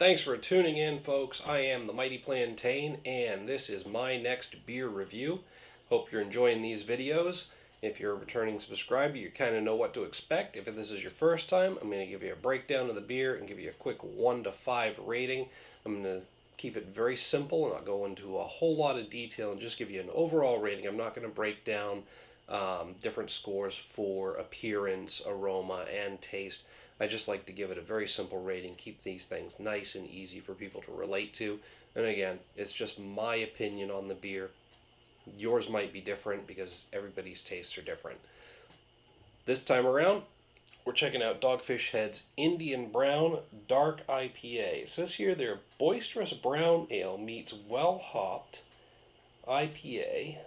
Thanks for tuning in, folks. I am the Mighty Plantain, and this is my next beer review. Hope you're enjoying these videos. If you're a returning subscriber, you kind of know what to expect. If this is your first time, I'm going to give you a breakdown of the beer and give you a quick 1 to 5 rating. I'm going to keep it very simple and not go into a whole lot of detail and just give you an overall rating. I'm not going to break down different scores for appearance, aroma, and taste. I just like to give it a very simple rating, keep these things nice and easy for people to relate to. And again, it's just my opinion on the beer. Yours might be different because everybody's tastes are different. This time around, we're checking out Dogfish Head's Indian Brown Dark IPA. It says here their boisterous brown ale meets well-hopped IPA.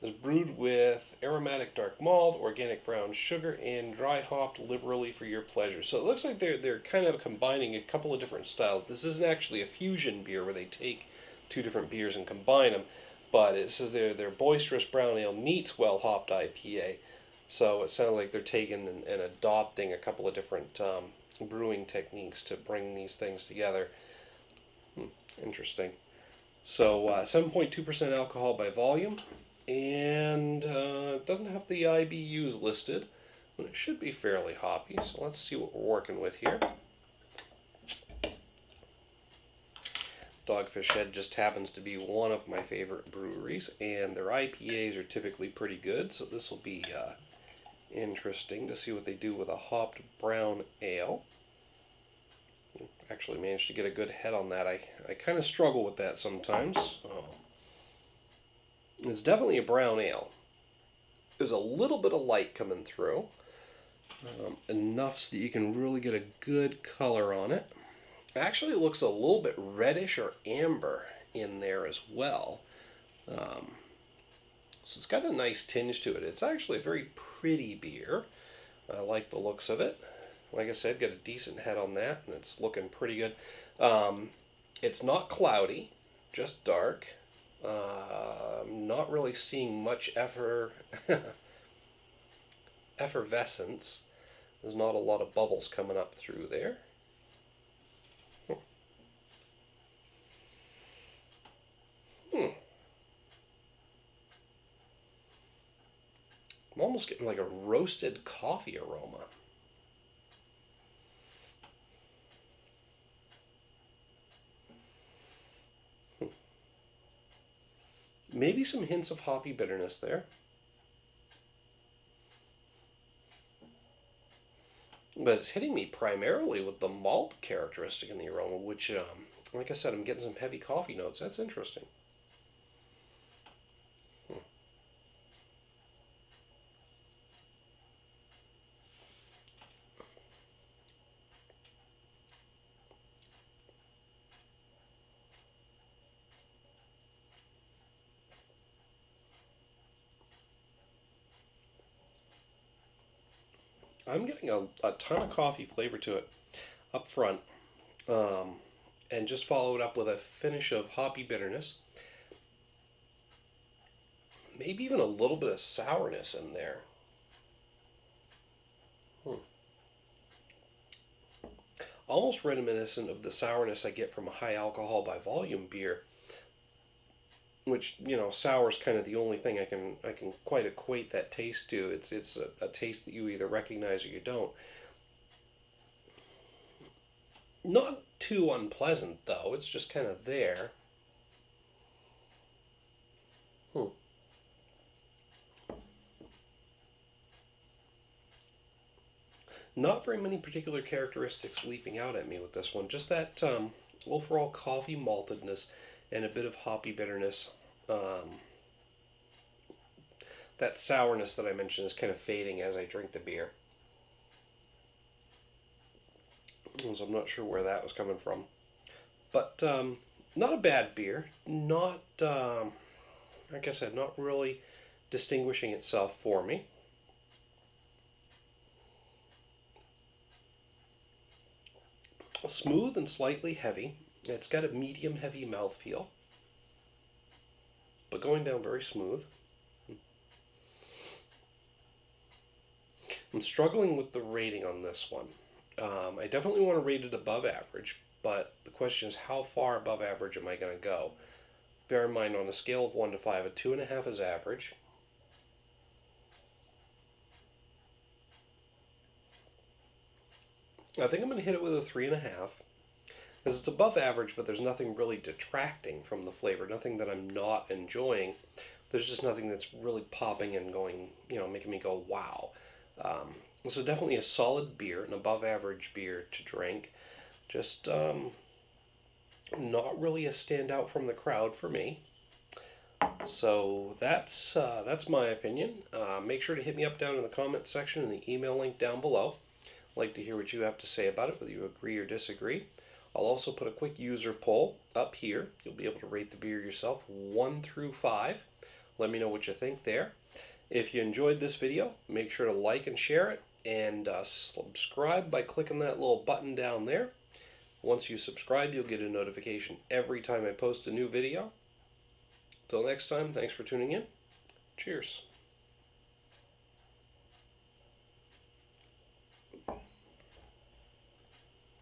Is brewed with aromatic dark malt, organic brown sugar, and dry hopped liberally for your pleasure. So it looks like they're kind of combining a couple of different styles. This isn't actually a fusion beer where they take two different beers and combine them, but it says their boisterous brown ale meets well hopped IPA. So it sounds like they're taking and adopting a couple of different brewing techniques to bring these things together. Interesting. So 7.2% alcohol by volume. And it doesn't have the IBUs listed, but it should be fairly hoppy. So let's see what we're working with here. Dogfish Head just happens to be one of my favorite breweries, and their IPAs are typically pretty good, so this will be interesting to see what they do with a hopped brown ale. Actually managed to get a good head on that. I kind of struggle with that sometimes. It's definitely a brown ale. There's a little bit of light coming through, enough so that you can really get a good color on it. Actually, it looks a little bit reddish or amber in there as well. So it's got a nice tinge to it. It's actually a very pretty beer. I like the looks of it. Like I said, got a decent head on that, and it's looking pretty good. It's not cloudy, just dark. I'm not really seeing much effervescence. There's not a lot of bubbles coming up through there. I'm almost getting like a roasted coffee aroma. Maybe some hints of hoppy bitterness there. But it's hitting me primarily with the malt characteristic in the aroma, which, like I said, I'm getting some heavy coffee notes. That's interesting. I'm getting a ton of coffee flavor to it up front, and just followed up with a finish of hoppy bitterness. Maybe even a little bit of sourness in there. Almost reminiscent of the sourness I get from a high alcohol by volume beer, which, you know, sour is kind of the only thing I can quite equate that taste to. It's a taste that you either recognize or you don't. Not too unpleasant though. It's just kind of there. Not very many particular characteristics leaping out at me with this one. Just that overall coffee maltedness and a bit of hoppy bitterness. That sourness that I mentioned is kind of fading as I drink the beer. So I'm not sure where that was coming from. But not a bad beer. Not, like I said, not really distinguishing itself for me. Smooth and slightly heavy. It's got a medium heavy mouthfeel, but going down very smooth. I'm struggling with the rating on this one. I definitely want to rate it above average, but the question is how far above average am I going to go? Bear in mind, on a scale of 1 to 5, a 2.5 is average. I think I'm going to hit it with a 3.5 because it's above average, but there's nothing really detracting from the flavor, nothing that I'm not enjoying. There's just nothing that's really popping and going, making me go wow. So definitely a solid beer, an above average beer to drink. Just not really a standout from the crowd for me. So that's my opinion. Make sure to hit me up down in the comment section and the email link down below. I'd like to hear what you have to say about it, whether you agree or disagree. I'll also put a quick user poll up here. You'll be able to rate the beer yourself, 1 through 5. Let me know what you think there. If you enjoyed this video, make sure to like and share it, and subscribe by clicking that little button down there. Once you subscribe, you'll get a notification every time I post a new video. Till next time, thanks for tuning in. Cheers.